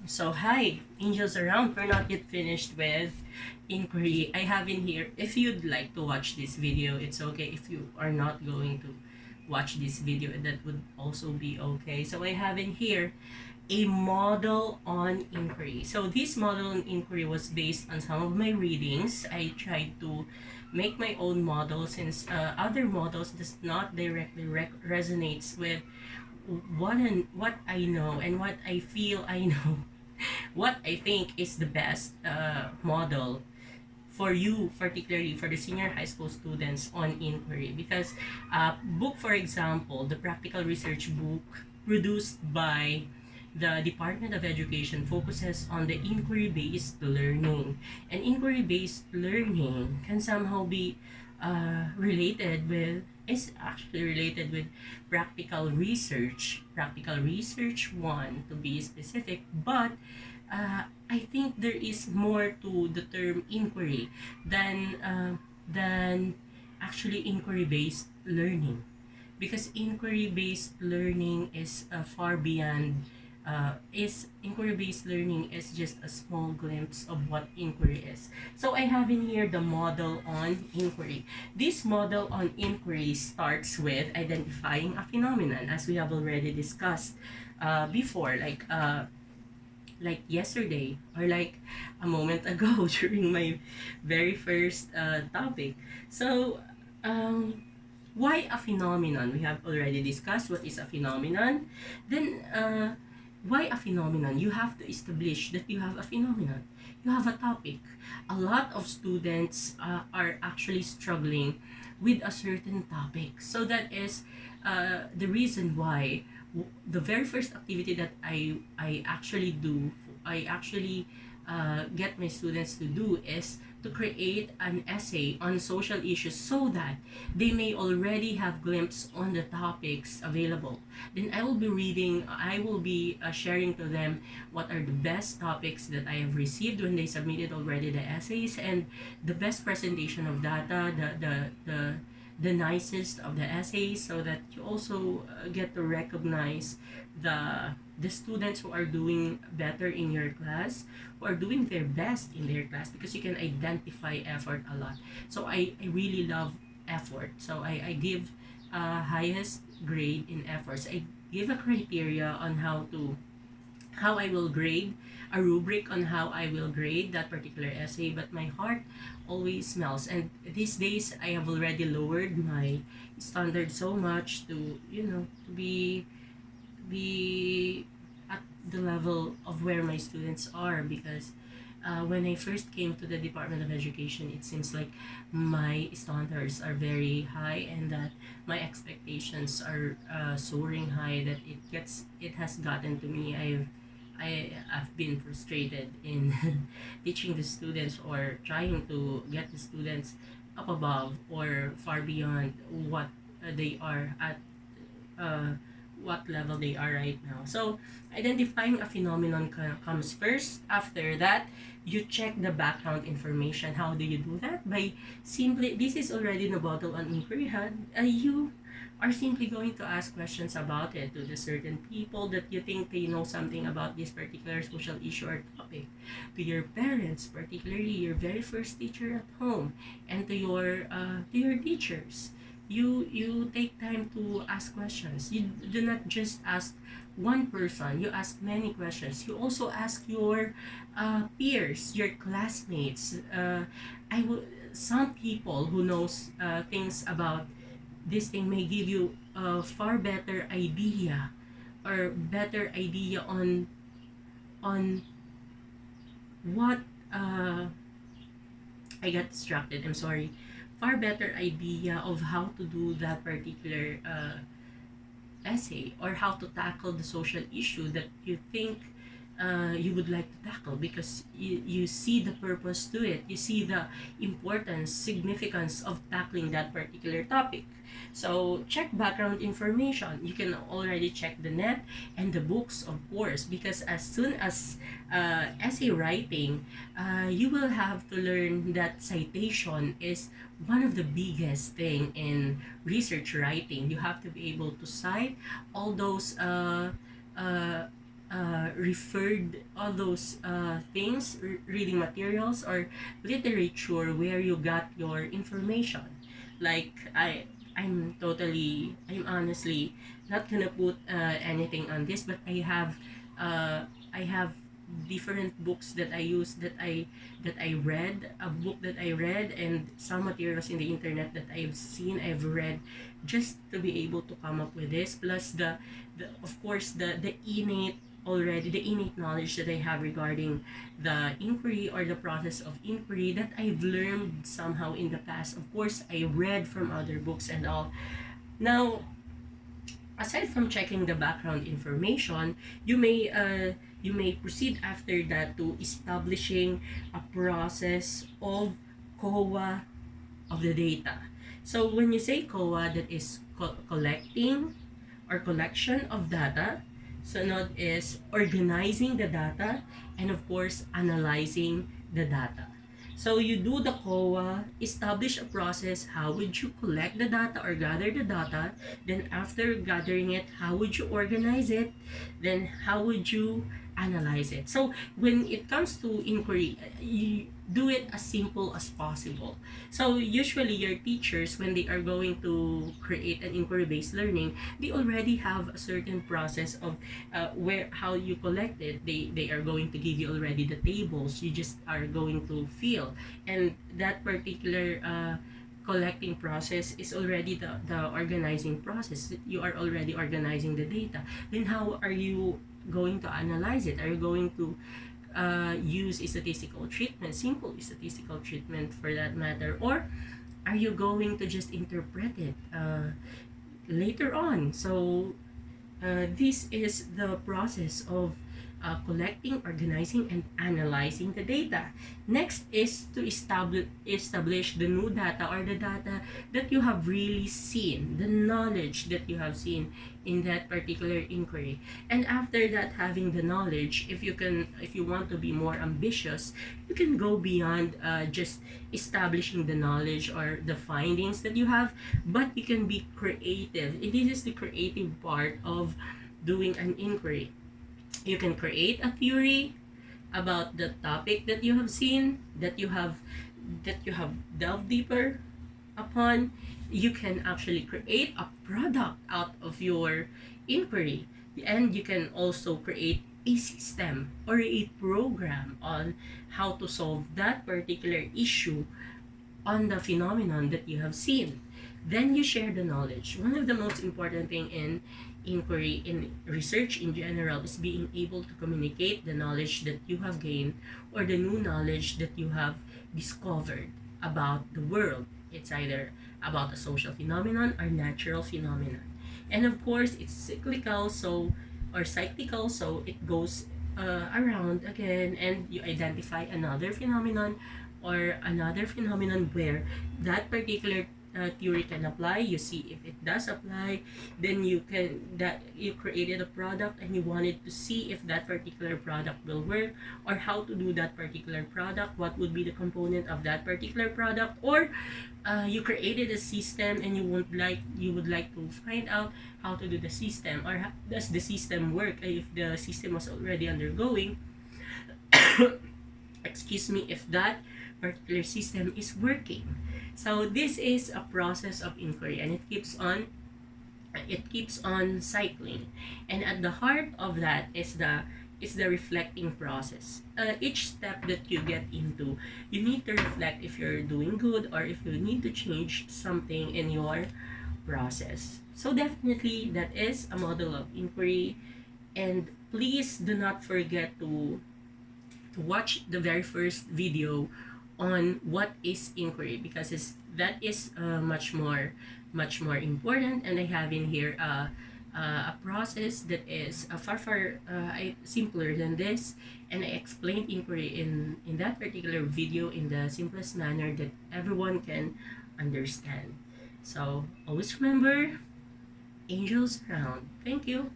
So hi, angels around. We're not yet finished with inquiry. I have in here. If you'd like to watch this video, it's okay. If you are not going to watch this video, that would also be okay. So I have in here a model on inquiry. So this model on inquiry was based on some of my readings. I tried to make my own model since other models does not directly resonates with what I know and what I feel I know, what I think is the best model for you, particularly for the senior high school students on inquiry. Because book, for example, the practical research book produced by the Department of Education focuses on the inquiry-based learning. And inquiry-based learning can somehow be is actually related with practical research one to be specific, but I think there is more to the term inquiry than actually inquiry-based learning, because inquiry-based learning is far beyond is inquiry-based learning is just a small glimpse of what inquiry is. So I have in here the model on inquiry. This model on inquiry starts with identifying a phenomenon, as we have already discussed before, like yesterday or like a moment ago during my very first topic. So, why a phenomenon? We have already discussed what is a phenomenon. Then, why a phenomenon? You have to establish that you have a phenomenon. You have a topic. A lot of students are actually struggling with a certain topic. So that is the reason why the very first activity that I actually get my students to do is to create an essay on social issues so that they may already have glimpse on the topics available. Then I will be sharing to them what are the best topics that I have received when they submitted already the essays, and the best presentation of data, the nicest of the essays, so that you also get to recognize the students who are doing better in your class, who are doing their best in their class, because you can identify effort a lot. So I really love effort. So I give highest grade in efforts. I give a criteria on how I will grade, a rubric on how I will grade that particular essay, but my heart always smells. And these days, I have already lowered my standard so much to, be at the level of where my students are, because when I first came to the Department of Education, it seems like my standards are very high and that my expectations are soaring high, that it has gotten to me. I've been frustrated in teaching the students or trying to get the students up above or far beyond what they are at, uh, what level they are right now. So, identifying a phenomenon comes first. After that, you check the background information. How do you do that? By simply, this is already in the bottle on inquiry. You are simply going to ask questions about it to the certain people that you think they know something about this particular social issue or topic, to your parents, particularly your very first teacher at home, and to your teachers. You take time to ask questions. You do not just ask one person, you ask many questions. You also ask your peers, your classmates. I will Some people who knows things about this thing may give you a far better idea, or better idea on what I got distracted, I'm sorry, far better idea of how to do that particular essay, or how to tackle the social issue that you think you would like to tackle, because you see the purpose to it, you see the importance, significance of tackling that particular topic. So check background information. You can already check the net and the books, of course, because as soon as essay writing, you will have to learn that citation is one of the biggest thing in research writing. You have to be able to cite all those uh, referred all those things, reading materials or literature where you got your information. Like I'm honestly not gonna put anything on this, but I have different books that I use, that I read, a book that I read, and some materials in the internet that I've read, just to be able to come up with this, plus the of course the innate knowledge that I have regarding the inquiry or the process of inquiry that I've learned somehow in the past. Of course, I read from other books and all. Now, aside from checking the background information, you may proceed after that to establishing a process of COA of the data. So when you say COA, that is collecting or collection of data. So not is organizing the data, and of course analyzing the data. So you do the COA, establish a process, how would you collect the data or gather the data, then after gathering it, how would you organize it, then how would you analyze it. So when it comes to inquiry, you do it as simple as possible. So usually your teachers, when they are going to create an inquiry-based learning, they already have a certain process of where how you collect it. They are going to give you already the tables. You just are going to fill, and that particular collecting process is already the organizing process. You are already organizing the data. Then how are you going to analyze it? Are you going to use a statistical treatment, simple statistical treatment for that matter, or are you going to just interpret it later on? So this is the process of collecting, organizing, and analyzing the data. Next is to establish the new data or the data that you have really seen, the knowledge that you have seen in that particular inquiry. And after that, having the knowledge, if you want to be more ambitious, you can go beyond just establishing the knowledge or the findings that you have, but you can be creative. This is the creative part of doing an inquiry. You can create a theory about the topic that you have seen, that you have delved deeper upon. You can actually create a product out of your inquiry, and you can also create a system or a program on how to solve that particular issue on the phenomenon that you have seen. Then you share the knowledge. One of the most important thing in inquiry, in research in general, is being able to communicate the knowledge that you have gained or the new knowledge that you have discovered about the world. It's either about a social phenomenon or natural phenomenon. And of course, it's cyclical, so or cyclical, so it goes around again, and you identify another phenomenon or another phenomenon where that particular theory can apply. You see if it does apply, then you created a product and you wanted to see if that particular product will work, or how to do that particular product, what would be the component of that particular product, or you created a system and you would like to find out how to do the system, or does the system work, if the system was already undergoing excuse me, if that particular system is working. So this is a process of inquiry, and it keeps on cycling. And at the heart of that is the reflecting process. Each step that you get into, you need to reflect if you're doing good or if you need to change something in your process. So definitely that is a model of inquiry, and please do not forget to watch the very first video on what is inquiry, because that is much more important. And I have in here a process that is far simpler than this, and I explained inquiry in that particular video in the simplest manner that everyone can understand. So always remember, angels around. Thank you.